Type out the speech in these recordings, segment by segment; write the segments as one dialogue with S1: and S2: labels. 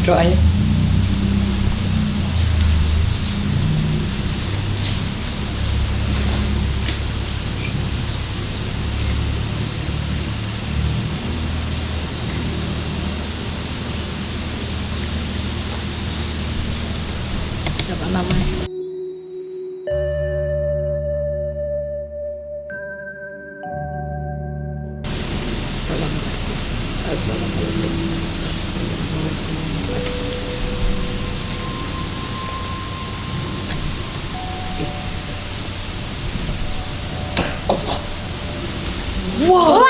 S1: Berdoa ya. Siapa namanya? Assalamualaikum. Assalamualaikum. Assalamualaikum. Wow.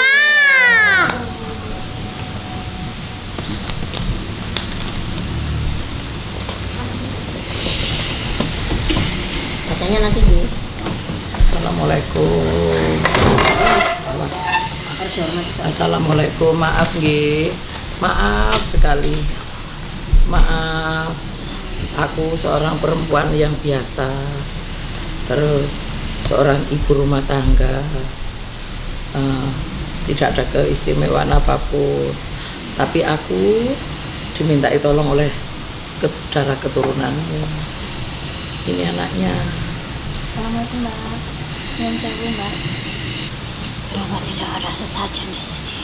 S2: Bacanya nanti Bu.
S1: Assalamualaikum.
S2: Harus dihormati soalnya.
S1: Assalamualaikum. Maaf nggih. Maaf sekali. Maaf. Aku seorang perempuan yang biasa. Terus seorang ibu rumah tangga. Tidak ada keistimewaan apapun. Tapi aku dimintai tolong oleh darah keturunanmu. Ini anaknya.
S3: Assalamualaikum Mbak. Yang saya Mbak.
S2: Bapak tidak ada sesajen di sini.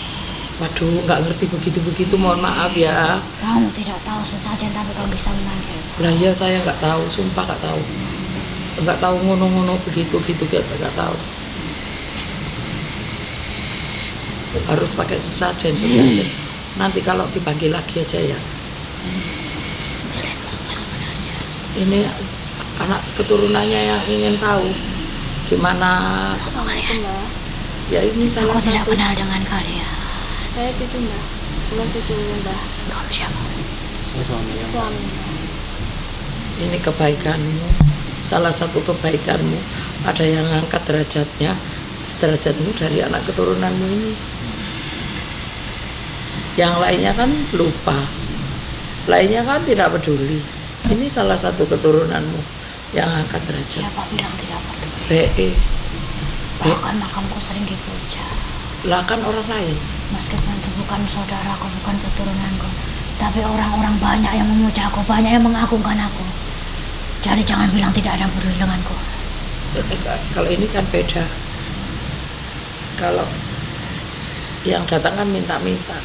S1: Waduh, nggak ngerti begitu-begitu. Mohon maaf ya.
S2: Kamu tidak tahu sesajen tapi kamu bisa memanggil.
S1: Lah ya saya nggak tahu, sumpah nggak tahu. Nggak tahu ngono-ngono begitu-gitu, nggak tahu. Harus pakai sesajen. Nanti kalau dipanggil lagi aja ya.
S2: Sebenarnya.
S1: Ini anak keturunannya yang ingin tahu gimana.
S3: Assalamualaikum Mbak.
S1: Ya ini salah
S2: Aku tidak
S1: satu.
S2: kenal dengan kalian.
S3: Saya cucu Mbak. Pulang cucu Mbak.
S2: Kamu siapa?
S4: Saya suaminya.
S3: Suami.
S1: Ini kebaikanmu. Salah satu kebaikanmu. Ada yang ngangkat derajatmu dari anak keturunanmu ini. Yang lainnya kan lupa. Lainnya kan tidak peduli. Ini salah satu keturunanmu yang angkat derajat.
S2: Siapa bilang tidak peduli?
S1: BE.
S2: Bahkan makamku sering dipuja.
S1: Lah kan orang lain.
S2: Meskipun itu bukan saudaraku, bukan keturunanku, tapi orang-orang banyak yang memuja aku, banyak yang mengagungkan aku. Jadi jangan bilang tidak ada yang peduli denganku.
S1: Kalau ini kan beda. Kalau yang datang kan minta-minta.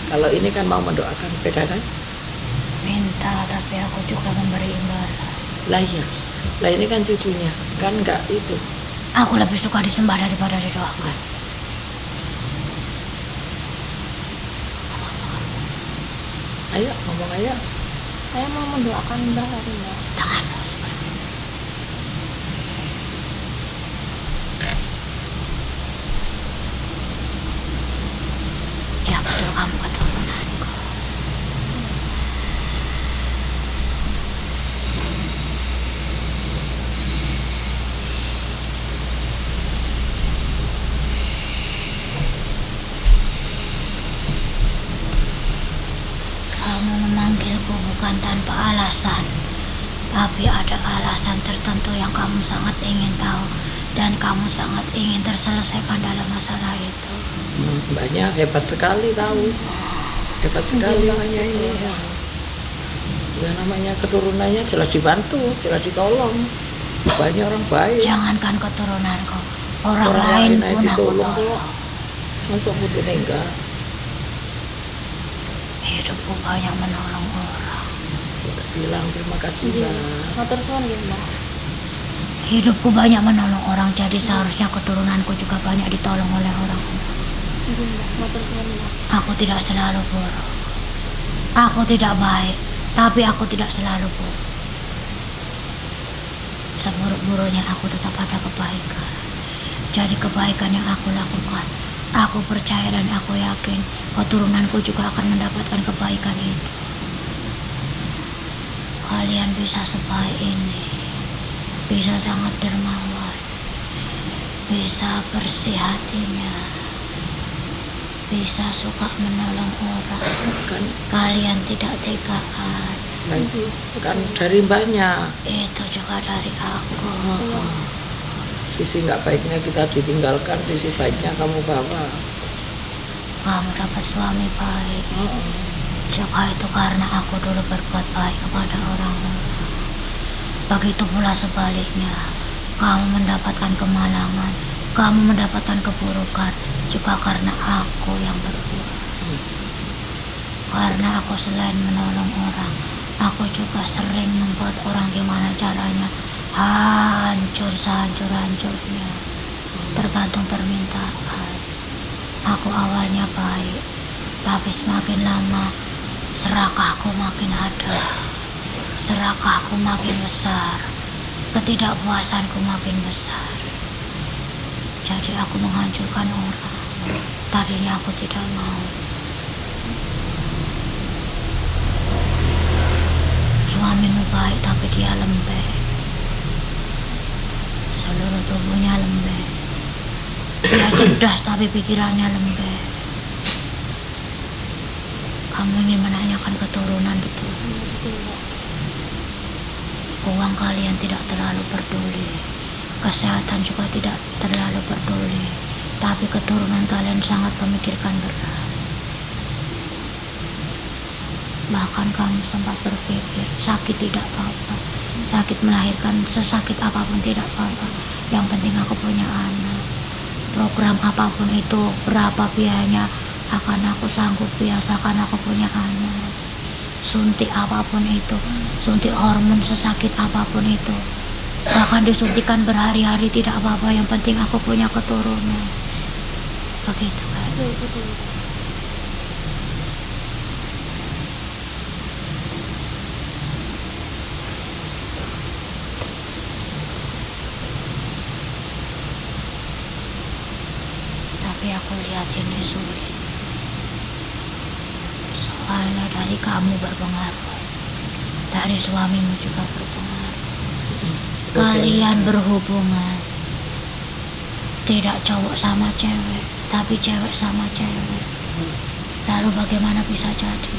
S1: Kalau ini kan mau mendoakan, beda kan?
S2: Minta, tapi aku juga memberi imbalan.
S1: Lah iya. Lah ini kan cucunya, kan enggak itu.
S2: Aku lebih suka disembah daripada didoakan.
S1: Ayo ngomong aja.
S3: Saya mau mendoakan Mbak hari Mbak.
S2: Tanganmu seperti ini. Ya betul, kamu keturunanku. Kamu memanggilku bukan tanpa alasan, tapi ada alasan tertentu yang kamu sangat ingin tahu dan kamu sangat ingin terselesaikan dalam masalah itu.
S1: Mbaknya hebat sekali tahu. Hebat sekali mbaknya ini. Ya namanya keturunannya jelas dibantu, jelas ditolong. Banyak orang baik.
S2: Jangankan keturunanku, orang lain
S1: aja
S2: pun aku
S1: ditolong kok.
S2: tolong.
S1: Masuk putih enggak.
S2: Hidupku banyak menolong orang.
S1: Udah bilang terima kasih mbak.
S3: Motor suami Mbak.
S2: Hidupku banyak menolong orang, jadi seharusnya keturunanku juga banyak ditolong oleh orang.
S3: Iya Mbak. Motor suami Mbak.
S2: Aku tidak selalu buruk. Aku tidak baik, tapi aku tidak selalu buruk. Seburuk-buruknya aku tetap ada kebaikan. Jadi kebaikan yang aku lakukan, aku percaya dan aku yakin keturunanku juga akan mendapatkan kebaikan itu. Kalian bisa sebaik ini, bisa sangat dermawan, bisa bersih hatinya, bisa suka menolong orang. Kalian tidak tegaan.
S1: Kan dari mbaknya.
S2: Itu juga dari aku.
S1: Sisi nggak baiknya kita ditinggalkan, sisi baiknya kamu bawa.
S2: Kamu dapat suami baik. Juga itu karena aku dulu berbuat baik kepada orang-orang. Begitu pula sebaliknya, kamu mendapatkan kemalangan, kamu mendapatkan keburukan juga karena aku yang berbuat. Karena aku selain menolong orang, aku juga sering membuat orang gimana caranya hancur sehancur-hancurnya. Tergantung permintaan. Aku awalnya baik, tapi semakin lama serakahku makin ada, serakahku makin besar, ketidakpuasanku makin besar. Jadi aku menghancurkan orang. Tadinya aku tidak mau. Suamimu baik tapi dia lembek. Seluruh tubuhnya lembek. Dia cerdas tapi pikirannya lembek. Kamu ingin menanyakan keturunan betul? Uang kalian tidak terlalu peduli, kesehatan juga tidak terlalu peduli, tapi keturunan kalian sangat memikirkan berat. Bahkan kamu sempat berpikir sakit tidak apa-apa, sakit melahirkan sesakit apapun tidak apa-apa, yang penting aku punya anak. Program apapun itu, berapa biayanya, akan aku sanggup biasakan aku punya anak. Suntik apapun itu, suntik hormon sesakit apapun itu, bahkan disuntikan berhari-hari tidak apa-apa, yang penting aku punya keturunan. Begitu kan?
S3: Betul.
S2: Tapi aku lihat ini sulit. Soalnya dari kamu berpengaruh, dari suamimu juga berpengaruh. Kalian berhubungan tidak cowok sama cewek, tapi cewek sama cewek. Lalu bagaimana bisa jadi?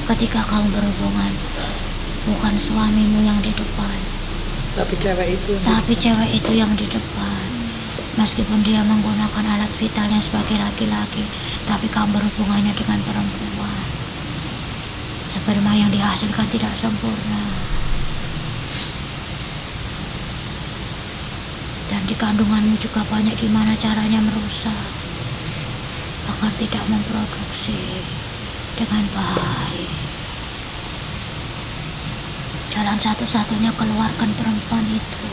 S2: Ketika kamu berhubungan, bukan suamimu yang di depan,
S1: Tapi cewek itu
S2: yang di depan. Meskipun dia menggunakan alat vitalnya sebagai laki-laki, tapi kamu berhubungannya dengan perempuan. Sperma yang dihasilkan tidak sempurna. Dan di kandunganmu juga banyak gimana caranya merusak agar tidak memproduksi dengan baik. Jalan satu-satunya keluarkan perempuan itu.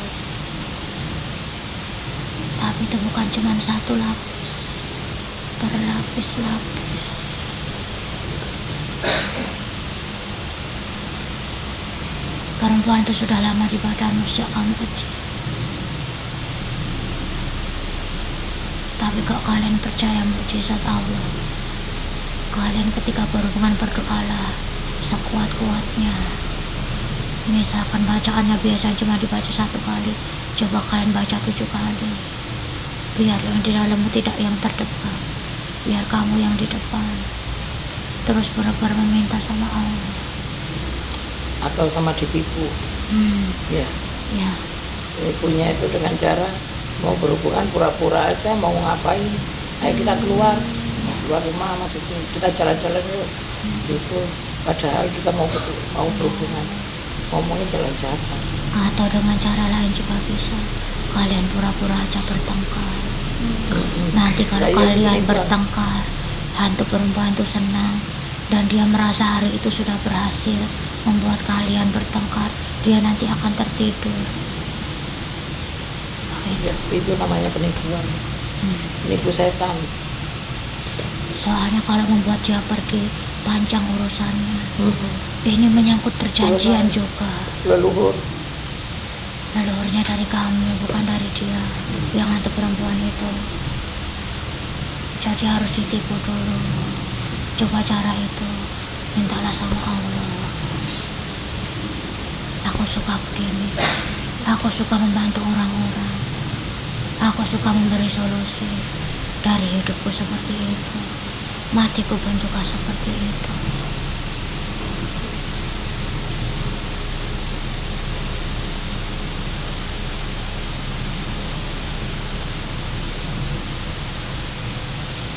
S2: Tapi itu bukan cuma satu lapis, berlapis-lapis. Perempuan itu sudah lama di badanmu sejak kamu kecil. Tapi kok kalian percaya mukjizat Allah? Kalian ketika berhubungan berdoalah sekuat-kuatnya. Misalkan bacaannya biasa cuma dibaca 1 kali, coba kalian baca 7 kali. Biar yang di dalammu tidak yang terdepan, biar kamu yang di depan. Terus benar-benar meminta sama Allah.
S1: atau sama ditipu. Ya,
S2: Ya,
S1: tipunya itu dengan cara mau berhubungan pura-pura aja, mau ngapain, ayo kita keluar rumah, maksudnya kita jalan-jalan yuk, gitu. Padahal kita mau berhubungan, ngomongnya jalan-jalan.
S2: atau dengan cara lain juga bisa. Kalian pura-pura aja bertengkar. Nanti kalau
S1: Lah, iya,
S2: kalian
S1: betul.
S2: bertengkar, hantu perempuan itu senang dan dia merasa hari itu sudah berhasil membuat kalian bertengkar. Dia nanti akan tertidur. Begitu.
S1: Ya, itu namanya penipuan, penipu setan.
S2: Soalnya kalau membuat dia pergi, panjang urusannya. Ini menyangkut perjanjian juga.
S1: Leluhur.
S2: Leluhurnya dari kamu, bukan dari dia, yang hantu perempuan itu. Jadi harus ditipu dulu. Coba cara itu, mintalah sama Allah. Aku suka begini. Aku suka membantu orang-orang. Aku suka memberi solusi. Dari hidupku seperti itu, matiku pun juga seperti itu.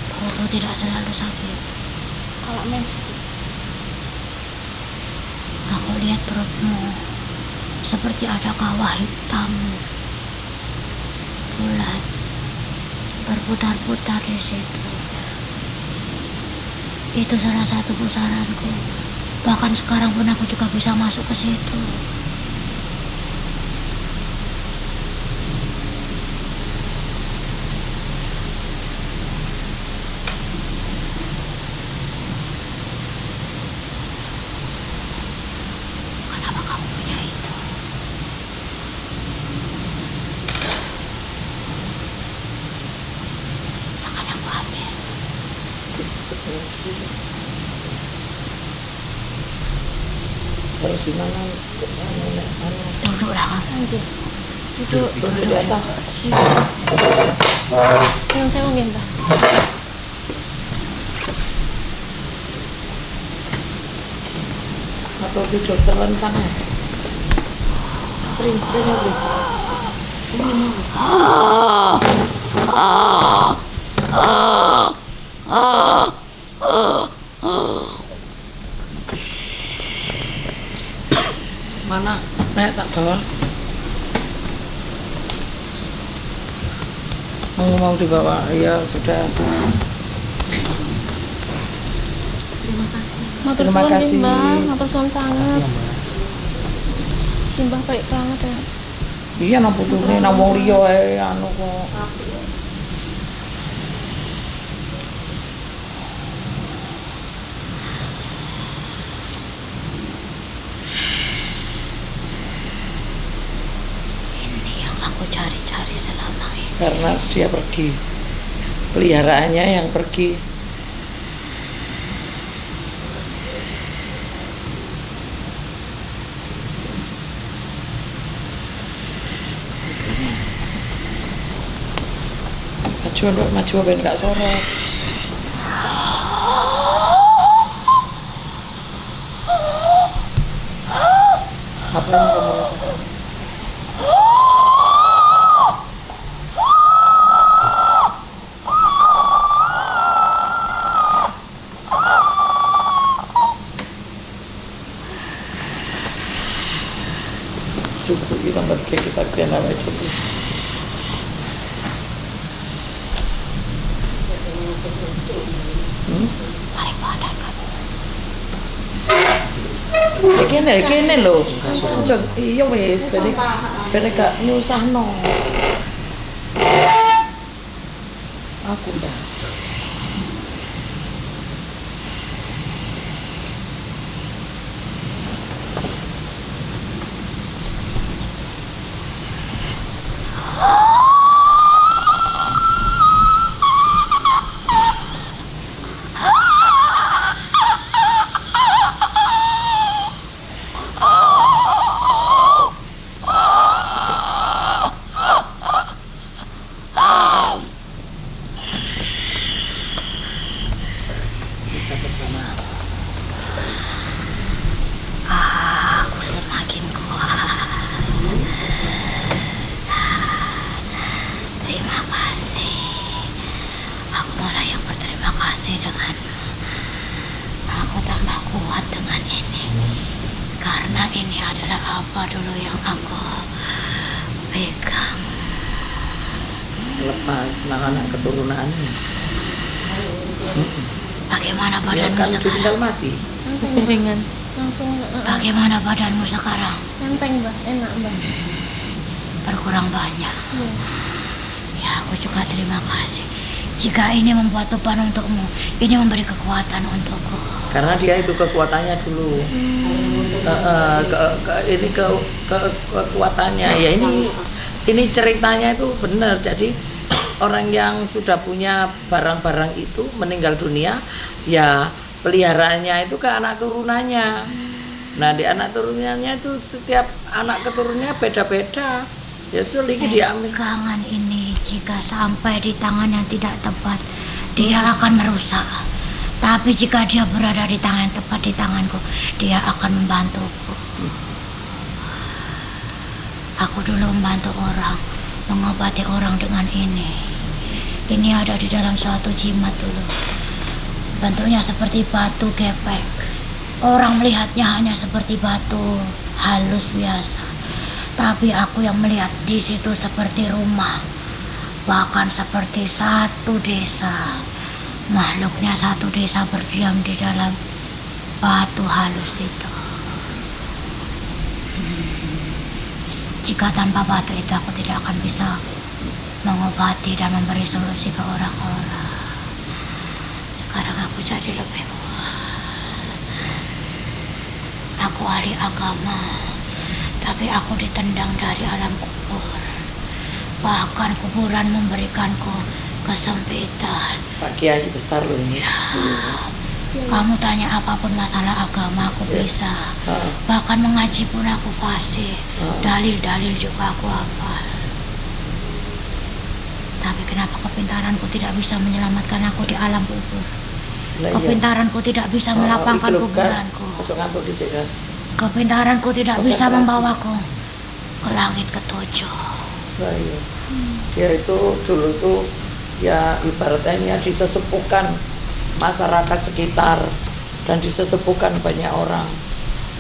S2: Perutku tidak selalu sakit.
S3: kalau menses.
S2: Aku lihat perutmu seperti ada kawah hitam bulat berputar-putar di situ. Itu salah satu pusaranku. Bahkan sekarang pun aku juga bisa masuk ke situ. Kenapa kamu punya itu? Akan aku ambil.
S1: Harus gimana?
S2: Duduklah kamu.
S3: Lanjut. Duduk.
S1: Duduk di atas.
S3: Yang saya ngomongin Mbak.
S1: Atau tidur terlentang ya? Pring, ya, Bri. Mana? Nek tak bawa. Mau dibawa? Iya sudah.
S3: Terima kasih. Matur
S1: Terima
S3: suwun
S1: kasih.
S3: Mbak, matur suwun sangat. Simbah baik banget ya.
S1: Iya nang putune nang wong liya ae anu kok.
S2: Ini yang aku cari-cari selama ini.
S1: Karena dia pergi. Peliharaannya yang pergi. Maju ben gak sorot. Apa yang kamu rasakan? Cukup kita berkait kesaktian apa cukup.
S2: Balik badan kamu.
S1: Kene lho. Aja iya wis ben gak nyusahno. Aku dah. Bisa bersama.
S2: Aku semakin kuat. Terima kasih. Aku malah yang berterima kasih denganmu. Aku tambah kuat dengan ini. Karena ini adalah apa dulu yang aku pegang.
S1: Lepas anak keturunan.
S2: Bagaimana
S1: Ya
S2: badanmu
S1: kan
S2: sekarang?
S1: tinggal mati.
S3: Enteng ringan. Langsung
S2: Bagaimana badanmu sekarang?
S3: enteng Mbak, enak Mbak.
S2: Berkurang banyak.
S3: Iya.
S2: Ya, aku juga terima kasih. Jika ini membuat beban untukmu, ini memberi kekuatan untukku.
S1: Karena dia itu kekuatannya dulu. Kekuatannya ya ini ceritanya itu benar. Jadi orang yang sudah punya barang-barang itu meninggal dunia, ya peliharaannya itu ke anak turunannya. Nah di anak turunannya itu setiap anak keturunannya beda-beda. Ya itu lagi diambil.
S2: Pegangan ini jika sampai di tangan yang tidak tepat, dia akan merusak. Tapi jika dia berada di tangan yang tepat di tanganku, dia akan membantuku. Aku dulu membantu orang, mengobati orang dengan ini. Ini ada di dalam suatu jimat dulu. Bentuknya seperti batu gepeng. Orang melihatnya hanya seperti batu halus biasa. Tapi aku yang melihat di situ seperti rumah. Bahkan seperti satu desa. Makhluknya satu desa berdiam di dalam batu halus itu. Jika tanpa batu itu aku tidak akan bisa mengobati dan memberi solusi ke orang-orang. Sekarang aku jadi lebih kuat. Aku ahli agama, tapi aku ditendang dari alam kubur. Bahkan kuburan memberikanku kesempitan.
S1: Pak Kiai besar loh ini.
S2: Kamu tanya apapun masalah agama aku bisa. Bahkan mengaji pun aku fasih. Dalil-dalil juga aku hafal. Tapi kenapa kepintaranku tidak bisa menyelamatkan aku di alam kubur? Kepintaranku tidak bisa melapangkan kuburanku. Kepintaranku tidak bisa membawaku ke langit ketujuh.
S1: Nah, iya. Dia itu dulu tuh ya ibaratnya disesepukan masyarakat sekitar dan disesepukan banyak orang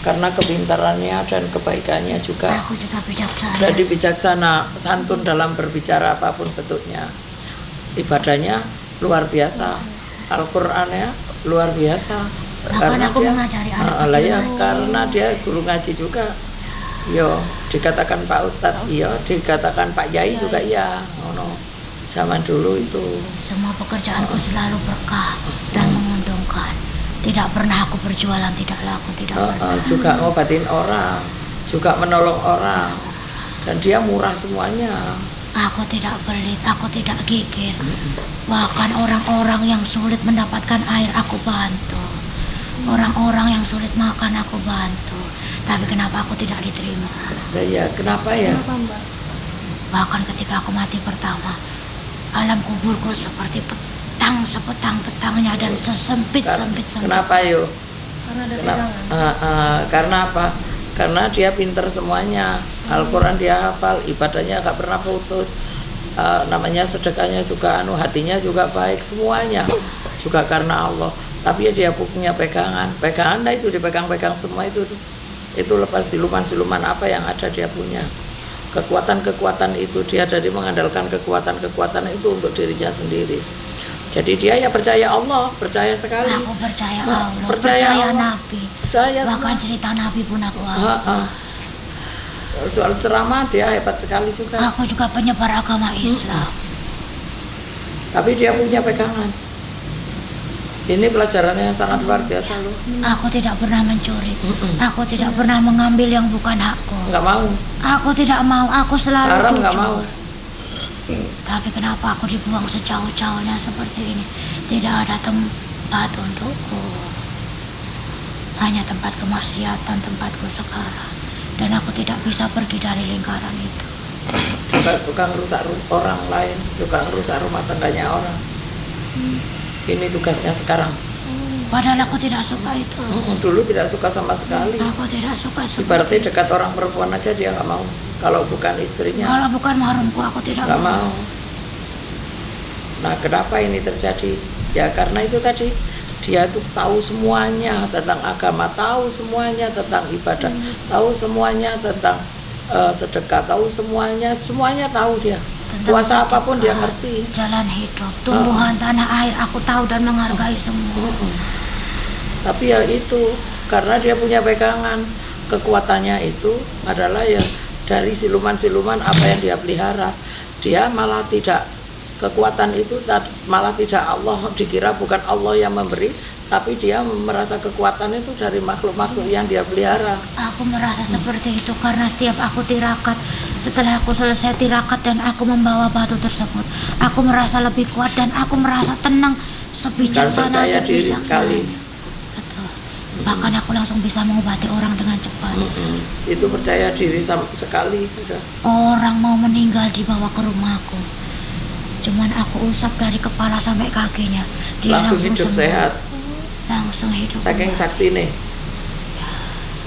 S1: karena kepintarannya dan kebaikannya juga.
S2: Aku juga bijaksana.
S1: Jadi bijaksana, santun dalam berbicara apapun bentuknya. Ibadahnya luar biasa, Al-Qur'annya luar biasa.
S2: Karena aku mengajari anak
S1: ya, karena dia guru ngaji juga. Yo, dikatakan Pak Ustadz, iya, dikatakan Pak Yai juga iya. Zaman dulu itu.
S2: Semua pekerjaanku selalu berkah dan menguntungkan. Tidak pernah aku berjualan, tidak laku, tidak pernah.
S1: Juga ngobatin orang, juga menolong orang. Dan dia murah semuanya.
S2: Aku tidak pelit, aku tidak gigir. Bahkan orang-orang yang sulit mendapatkan air aku bantu. Orang-orang yang sulit makan aku bantu. Tapi kenapa aku tidak diterima?
S1: Ya, kenapa ya?
S3: Kenapa, Mbak?
S2: Bahkan ketika aku mati pertama, alam kuburku seperti petang sepetang-petangnya dan sesempit-sempit.
S1: Kenapa yuk?
S3: Karena ada pegangan.
S1: Karena apa? Karena dia pinter semuanya. Al-Quran dia hafal, ibadahnya gak pernah putus. Namanya sedekahnya juga hatinya juga baik, semuanya juga karena Allah. Tapi dia punya pegangan itu dipegang-pegang semua itu lepas siluman-siluman apa yang ada dia punya. Kekuatan-kekuatan itu dia dari mengandalkan kekuatan-kekuatan itu untuk dirinya sendiri. Jadi dia ya percaya Allah, percaya sekali.
S2: Aku percaya Allah, percaya Nabi. Bahkan cerita Nabi pun aku hafal.
S1: Soal ceramah dia hebat sekali juga.
S2: Aku juga penyebar agama Islam.
S1: Tapi dia punya pegangan. Ini pelajarannya sangat luar biasa loh.
S2: Aku tidak pernah mencuri. Aku tidak pernah mengambil yang bukan hakku.
S1: Nggak mau.
S2: Aku tidak mau. Aku selalu
S1: Haram
S2: jujur.
S1: nggak mau.
S2: Tapi kenapa aku dibuang sejauh-jauhnya seperti ini? Tidak ada tempat untukku. Hanya tempat kemaksiatan tempatku sekarang. Dan aku tidak bisa pergi dari lingkaran itu.
S1: Juga tukang rusak orang lain, juga rusak rumah tangganya orang. Ini tugasnya sekarang.
S2: Padahal aku tidak suka itu.
S1: Dulu tidak suka sama sekali.
S2: Aku tidak suka
S1: Ibaratnya dekat orang perempuan aja dia nggak mau. Kalau bukan istrinya.
S2: Kalau bukan mahramku aku tidak
S1: mau. Nah, kenapa ini terjadi? Ya karena itu tadi dia tuh tahu semuanya tentang agama, tahu semuanya tentang ibadah, tahu semuanya tentang sedekah, tahu semuanya tahu dia. Puasa apapun dia ngerti.
S2: Jalan hidup, tumbuhan, tanah air, aku tahu dan menghargai semua.
S1: Tapi ya itu, karena dia punya pegangan, kekuatannya itu adalah ya dari siluman-siluman apa yang dia pelihara. Dia malah tidak, kekuatan itu malah tidak Allah, dikira bukan Allah yang memberi, tapi dia merasa kekuatan itu dari makhluk-makhluk yang dia pelihara.
S2: Aku merasa seperti itu karena setiap aku tirakat, setelah aku selesai tirakat dan aku membawa batu tersebut, aku merasa lebih kuat dan aku merasa tenang, sebijaksana dan
S1: diri sekali.
S2: Betul. Bahkan aku langsung bisa mengobati orang dengan cepat.
S1: Itu percaya diri sekali. Udah.
S2: Orang mau meninggal dibawa ke rumahku, cuman aku usap dari kepala sampai kakinya, dia
S1: langsung hidup sembuh. Sehat.
S2: Langsung hidup.
S1: Saking sakti nih.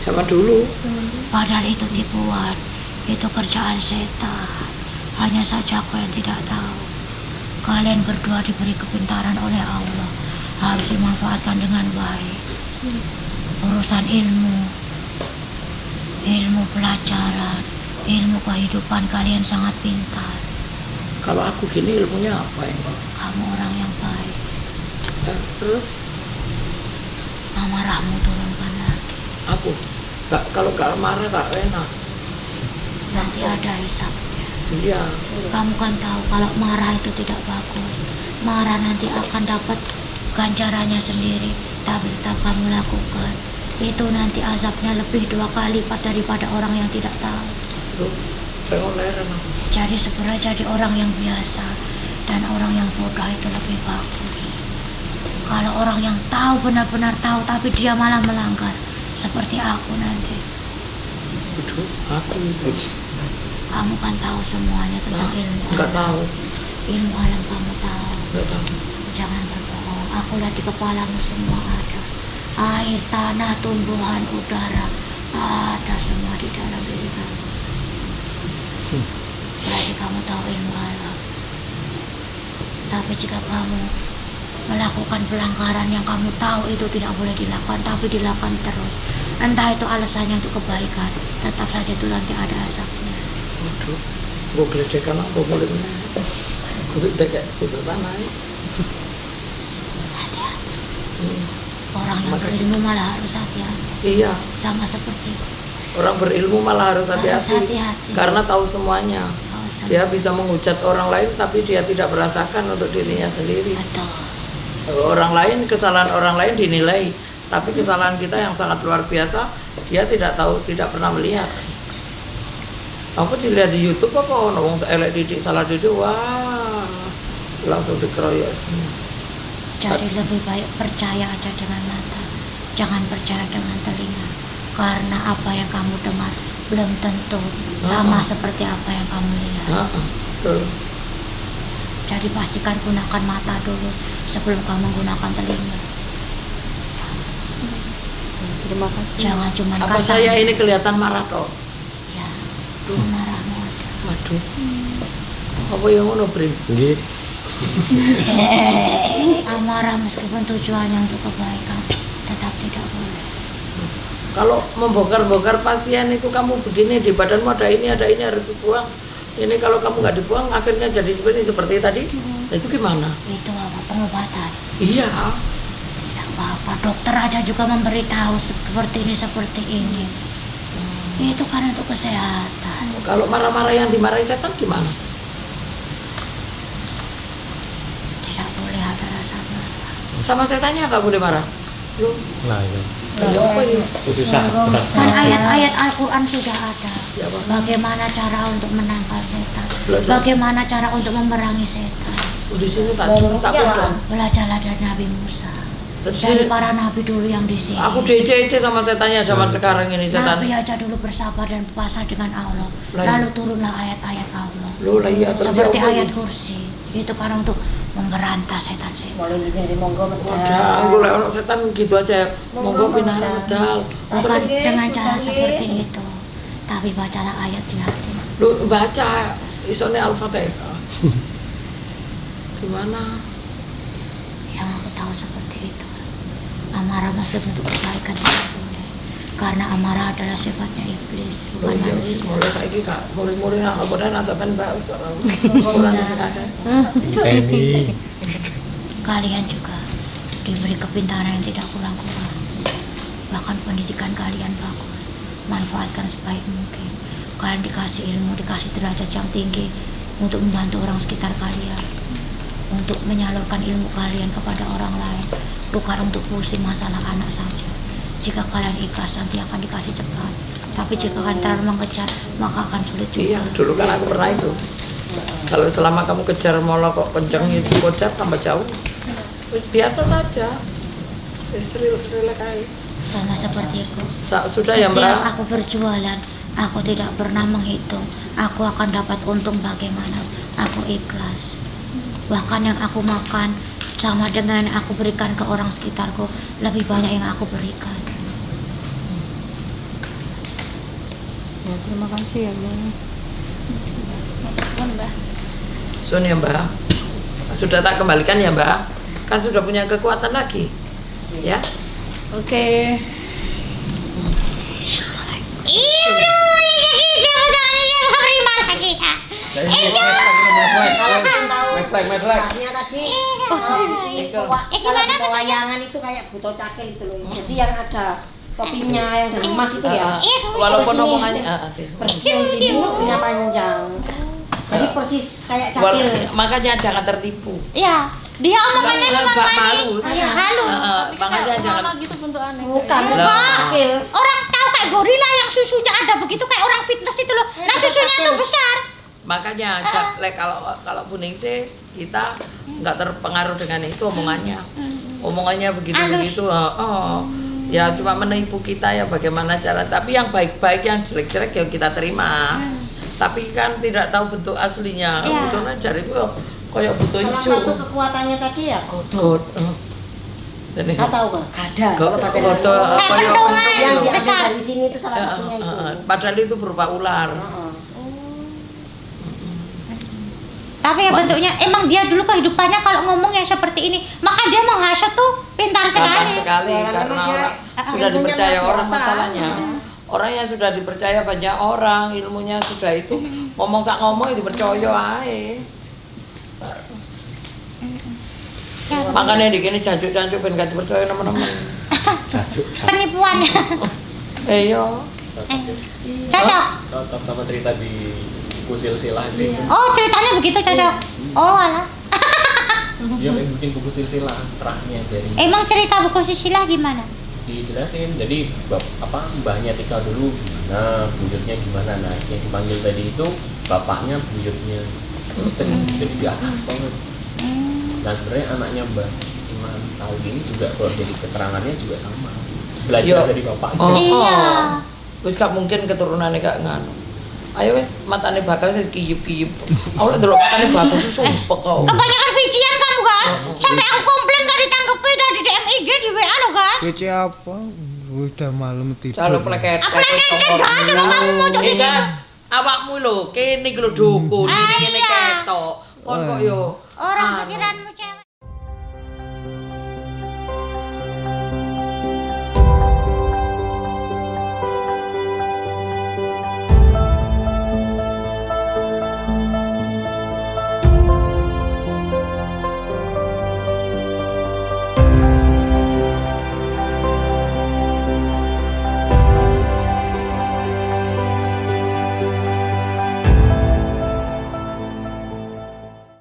S1: Zaman dulu.
S2: Padahal itu tipuan, itu kerjaan setan. Hanya saja aku yang tidak tahu. Kalian berdua diberi kepintaran oleh Allah. harus dimanfaatkan dengan baik. Urusan ilmu pelajaran, ilmu kehidupan kalian sangat pintar.
S1: Kalau aku gini ilmunya apa ini?
S2: Kamu orang yang baik.
S1: Terus
S2: Amarahmu turunkan lagi.
S1: aku kalau gak marah gak enak.
S2: Nanti ada hisapnya.
S1: Iya.
S2: Kamu kan tahu kalau marah itu tidak bagus. Marah nanti akan dapat ganjarannya sendiri. Tapi tetap kamu lakukan, itu nanti azabnya lebih 2 kali lipat daripada orang yang tidak tahu.
S1: Loh, pengen leren aku.
S2: Jadi segera jadi orang yang biasa, dan orang yang bodoh itu lebih bagus. Kalau orang yang tahu, benar-benar tahu, tapi dia malah melanggar, seperti aku nanti.
S1: Aduh, aku itu.
S2: Kamu kan tahu semuanya tentang ilmu
S1: Enggak
S2: alam.
S1: tahu.
S2: Ilmu alam kamu tahu.
S1: Enggak tahu.
S2: Jangan berbohong. Aku lihat di kepalamu semua ada. Air, tanah, tumbuhan, udara, ada semua di dalam diri kamu. Berarti kamu tahu ilmu alam. Tapi jika kamu melakukan pelanggaran yang kamu tahu itu tidak boleh dilakukan, tapi dilakukan terus, entah itu alasannya untuk kebaikan, tetap saja itu nanti ada asapnya.
S1: Waduh, gue geledekan aku mulutnya. Gue kayak kudu tanah.
S2: Hati-hati. Orang yang
S1: Makasih.
S2: berilmu malah harus hati-hati.
S1: Iya,
S2: Sama seperti
S1: orang berilmu malah harus hati-hati.
S2: hati-hati.
S1: Karena tahu semuanya. Dia bisa menghujat orang lain, tapi dia tidak merasakan untuk dirinya sendiri.
S2: Betul.
S1: Orang lain, kesalahan orang lain dinilai, tapi kesalahan kita yang sangat luar biasa, dia tidak tahu, tidak pernah melihat. Aku dilihat di YouTube apa orang elek didik salah didik, wah langsung dikeroyok semua.
S2: Jadi lebih baik percaya aja dengan mata, jangan percaya dengan telinga. Karena apa yang kamu dengar belum tentu sama seperti apa yang kamu lihat.
S1: Betul.
S2: Jadi pastikan gunakan mata dulu sebelum kamu menggunakan telinga.
S3: Terima kasih.
S2: Jangan cuma
S1: Apa saya ini kelihatan marah toh?
S2: Ya, marahmu ada.
S1: Waduh. Apa yang ngono, Brin?
S4: Nggih.
S2: Amarah meskipun tujuannya untuk kebaikan tetap tidak boleh.
S1: Kalau membongkar-bongkar pasien itu kamu begini, di badanmu ada ini harus dibuang. Ini kalau kamu nggak dibuang akhirnya jadi seperti tadi. Nah, itu gimana?
S2: Itu apa? Pengobatan.
S1: Iya.
S2: Tidak apa-apa. Dokter aja juga memberitahu seperti ini. Itu kan untuk kesehatan.
S1: Kalau marah-marah yang dimarahi setan gimana?
S2: Tidak boleh ada rasa marah.
S1: Sama setannya nggak boleh marah. Loh,
S4: Nah, ya.
S1: apa ya?
S4: Susah.
S2: Kan ayat-ayat Al-Quran sudah ada.
S1: Ya, Bang.
S2: Bagaimana cara untuk menangkal setan?
S1: Belajar.
S2: Bagaimana cara untuk memerangi setan?
S1: Di sini tak pegang.
S2: Belajarlah dari Nabi Musa.
S1: Terus
S2: Dari
S1: sini,
S2: para nabi dulu yang di sini.
S1: aku DC sama setannya zaman sekarang ini setan.
S2: Nabi aja dulu bersabar dan puasa dengan Allah.
S1: Lah,
S2: Lalu turunlah ayat-ayat Allah.
S1: Loh lah iya terus
S2: Seperti
S1: apa
S2: ayat
S1: ini?
S2: kursi. Itu kan untuk memberantas setan-setan.
S3: Boleh jadi monggo
S1: Wadah, aku lek ono setan gitu aja. Monggo pindah medal.
S2: Bukan dengan cara seperti itu. Tapi bacalah ayat di hati.
S1: Lu baca isone Al-Fatihah. Gimana?
S2: Yang aku tahu seperti itu. Amarah maksud untuk kebaikan tidak boleh. Karena amarah adalah sifatnya iblis,
S1: Oh
S2: bukan
S1: iya wis
S2: manusia.
S1: mulai saiki Kak, murid-murid nak kemudian asapan Mbak wis ora. Ora sekadar.
S4: Ini
S2: Kalian juga diberi kepintaran yang tidak kurang-kurang. Bahkan pendidikan kalian bagus. Manfaatkan sebaik mungkin. Kalian dikasih ilmu, dikasih derajat yang tinggi untuk membantu orang sekitar kalian. Untuk menyalurkan ilmu kalian kepada orang lain. Bukan untuk pusing masalah anak saja. Jika kalian ikhlas nanti akan dikasih cepat. Tapi jika kalian terlalu mengejar maka akan sulit juga.
S1: Iya, dulu kan aku pernah itu. Kalau selama kamu kejar molo kok kenceng itu kocap tambah jauh. Wis biasa saja. Wis rilek ae.
S2: Sama seperti itu.
S1: Sudah ya,
S2: Setiap
S1: Mbak.
S2: aku berjualan, aku tidak pernah menghitung aku akan dapat untung bagaimana. Aku ikhlas. Bahkan yang aku makan sama dengan yang aku berikan ke orang sekitarku lebih banyak yang aku berikan.
S3: Ya, terima kasih ya, Bang.
S1: Sun ya Mbak. Sudah tak kembalikan ya Mbak kan sudah punya kekuatan lagi. Ya. Oke.
S5: Makanya tadi kalau di pewayangan itu kayak buto cakil itu loh. Jadi yang ada topinya yang dari emas itu ya.
S1: Walaupun
S5: persis-
S1: omongannya
S5: persis yang gini punya panjang. Jadi persis kayak cakil.
S1: makanya jangan tertipu.
S2: Iya, dia omongannya memang
S1: halus.
S2: Iya, halus.
S1: Makanya jangan
S3: gitu bentukannya.
S5: Bukan
S1: Lah.
S5: cakil.
S2: Orang tahu kayak gorila yang susunya ada begitu kayak orang fitness itu loh. Nah, susunya tuh besar.
S1: makanya kalau kuning sih kita nggak terpengaruh dengan itu omongannya begitu ya cuma menipu kita ya bagaimana cara, tapi yang baik-baik yang jelek-jelek ya kita terima, tapi kan tidak tahu bentuk aslinya.
S2: Iya.
S1: Butuh cari itu kayak butuh
S5: Salah
S1: hijau.
S5: satu kekuatannya tadi ya godot.
S1: Jadi
S5: Nggak tahu Pak, gada kalau bahasa Indonesia.
S1: godot
S2: Kayak
S1: kayak
S2: pentungan.
S5: Yang diambil
S2: besar.
S5: dari sini itu salah satunya itu.
S1: padahal itu berupa ular.
S5: Heeh.
S2: Tapi ya bentuknya emang dia dulu kehidupannya kalau ngomong yang seperti ini, maka dia menghasut tuh pintar
S1: Gampang
S2: sekali.
S1: sekali
S5: Ya,
S1: karena
S5: memang dia
S1: orang sudah
S5: ilmunya
S1: dipercaya
S5: luar
S1: orang
S5: biasa.
S1: masalahnya. Orang yang sudah dipercaya banyak orang, ilmunya sudah itu ngomong sak ngomong itu percaya ae. Makanya di gini jancuk-jancuk ben gak dipercaya teman-teman.
S2: Penipuan.
S1: Iya.
S2: Cocok.
S4: Cocok sama cerita di buku silsilah itu.
S2: Oh, ceritanya begitu cocok. Oh, alah.
S4: Dia kayak bikin buku silsilah terahnya dari
S2: Emang cerita buku Sisilah gimana?
S4: dijelasin. Jadi mbahnya Tika dulu gimana, buyutnya gimana. Nah, yang dipanggil tadi itu bapaknya buyutnya istri, jadi di atas banget. Nah, sebenarnya anaknya Mbah Iman tahu ini juga kalau dari keterangannya juga sama. Belajar
S1: Yo.
S4: dari bapaknya.
S2: Iya.
S1: Wis gak mungkin keturunannya gak nganu. Ayo wis matane bakal wis kiyup-kiyup. Aku delok matane bakal sumpek kau.
S2: Kebanyakan vijian kamu guys. Sampai aku komplain gak ditangkepi dari DM IG di WA lo guys.
S6: Kece apa? Udah malam tidur.
S1: Kalau pleket
S2: Gas, lo kamu mau jadi
S1: gas. Awakmu lho, kene iki lho dukun,
S2: Ah,
S1: ngene
S2: iya.
S1: ketok. Kon kok yo
S2: Orang pikiranmu cewek.